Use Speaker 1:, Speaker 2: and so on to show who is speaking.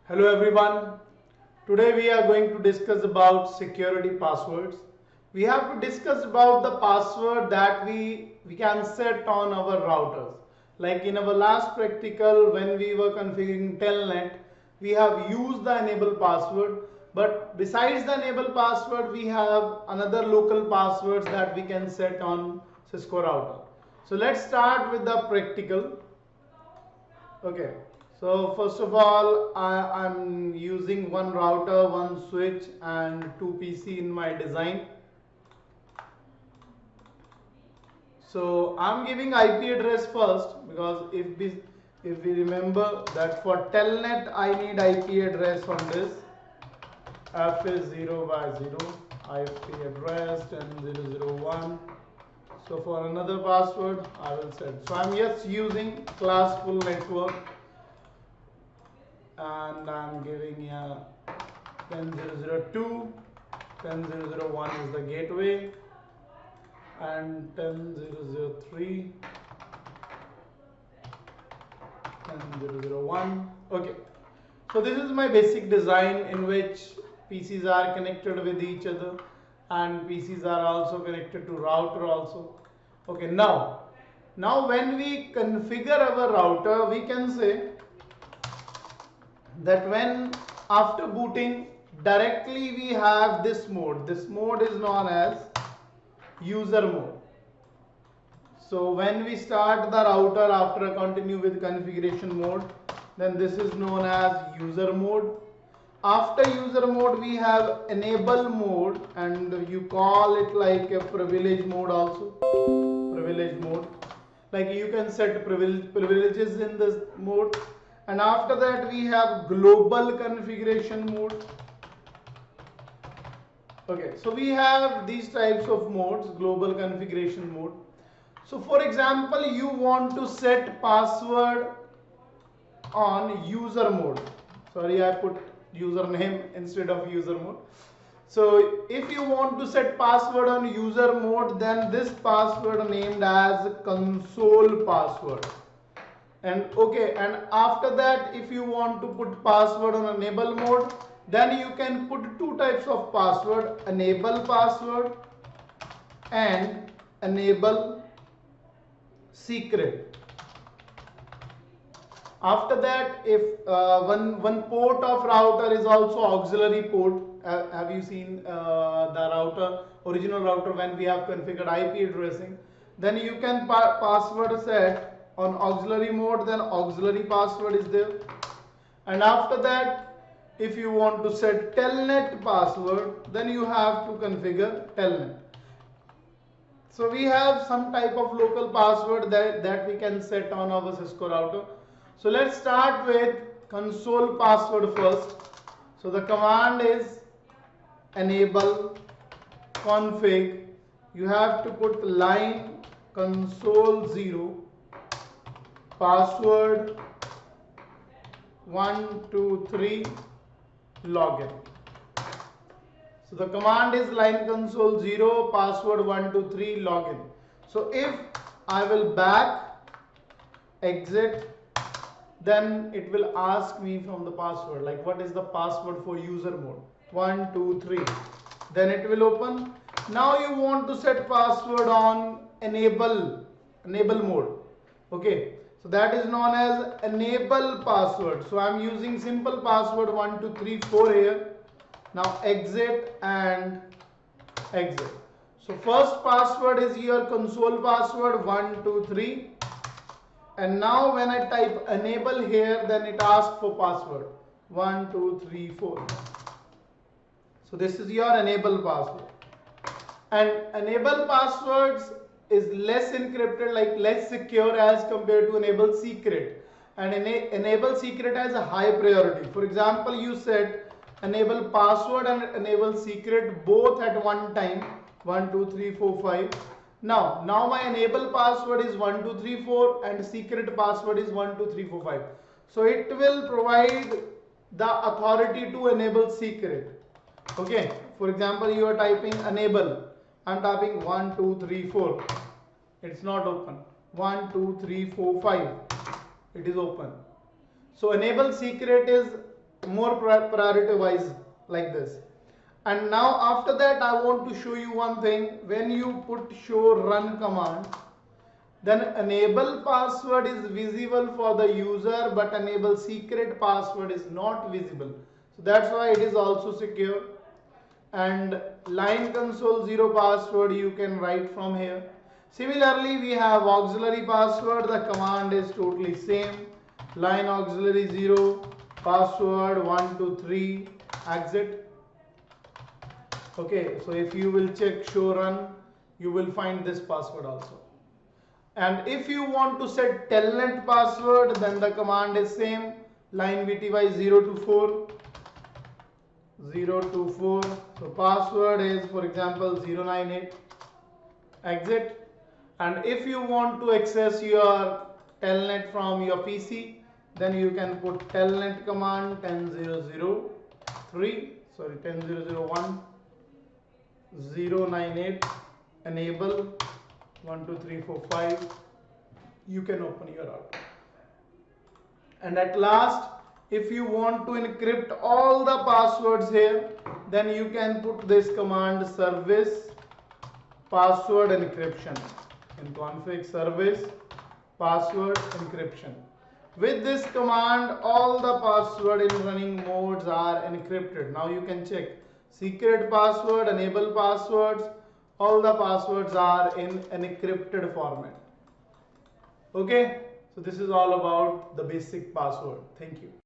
Speaker 1: Hello everyone. Today we are going to discuss about security passwords. We have to discuss about the password that we can set on our routers. Like in our last practical when we were configuring Telnet, we have used the enable password, but besides the enable password we have another local passwords that we can set on Cisco router. So let's start with the practical. Okay, so first of all, I'm using one router, one switch, and two PC in my design. So I'm giving IP address first because if we remember that for Telnet I need IP address on this. F is 0 by 0, IP address 10.0.0.1. So for another password I will set. So I'm just using class full network. And I'm giving 10.0.0.2, 10.0.0.1 is the gateway, and 10.0.0.3, 10.0.0.1. Okay, so this is my basic design in which PCs are connected with each other and PCs are also connected to router also. Okay, now when we configure our router, we can say that when after booting directly we have this mode is known as user mode. So when we start the router after continue with configuration mode, then this is known as user mode. After user mode we have enable mode, and you call it like a privilege mode also. Privilege mode, like you can set privileges in this mode. And after that we have global configuration mode. Okay, so we have these types of modes, global configuration mode. So for example, you want to set password on user mode. Sorry, I put username instead of user mode. So if you want to set password on user mode, then this password named as console password. And okay, and after that if you want to put password on enable mode, then you can put two types of password, enable password and enable secret. After that, if one port of router is also auxiliary port, have you seen the original router when we have configured IP addressing, then you can password set on auxiliary mode, then auxiliary password is there. And after that, if you want to set telnet password, then you have to configure telnet. So we have some type of local password that we can set on our Cisco router. So let's start with console password first. So the command is enable config. You have to put line console 0 password 123 login. So the command is line console 0 password 123 login. So if I will back exit, then it will ask me from the password, like what is the password for user mode, 123. Then it will open. Now you want to set password on enable mode. Okay, so that is known as enable password. So I'm using simple password 1234 here. Now exit and exit. So first password is your console password 123. And now when I type enable here, then it asks for password 1234. So this is your enable password. And enable passwords is less encrypted, like less secure as compared to enable secret. And enable secret has a high priority. For example, you set enable password and enable secret both at one time, 1 2 3 4 5. Now my enable password is 1234 and secret password is 12345. So it will provide the authority to enable secret. Okay, for example, you are typing enable. I'm typing 1 2 3 4. It's not open. 1 2 3 4 5. It is open. So enable secret is more priority wise like this. And now after that I want to show you one thing. When you put show run command, then enable password is visible for the user, but enable secret password is not visible. So that's why it is also secure. And line console 0 password you can write from here. Similarly, we have auxiliary password. The command is totally same. Line auxiliary 0, password 123, exit. Okay, so if you will check show run, you will find this password also. And if you want to set telnet password, then the command is same. Line VTY 0 to 4. 0 to 4. So password is, for example, 098. Exit. And if you want to access your telnet from your PC, then you can put telnet command 10.0.0.3, sorry, 10.0.0.1, 098, enable 1 2 3 4 5. You can open your router. And at last, if you want to encrypt all the passwords here, then you can put this command service password encryption in config service password encryption. With this command, all the password in running modes are encrypted. Now you can check secret password, enable passwords, all the passwords are in encrypted format. Okay, so this is all about the basic password. Thank you.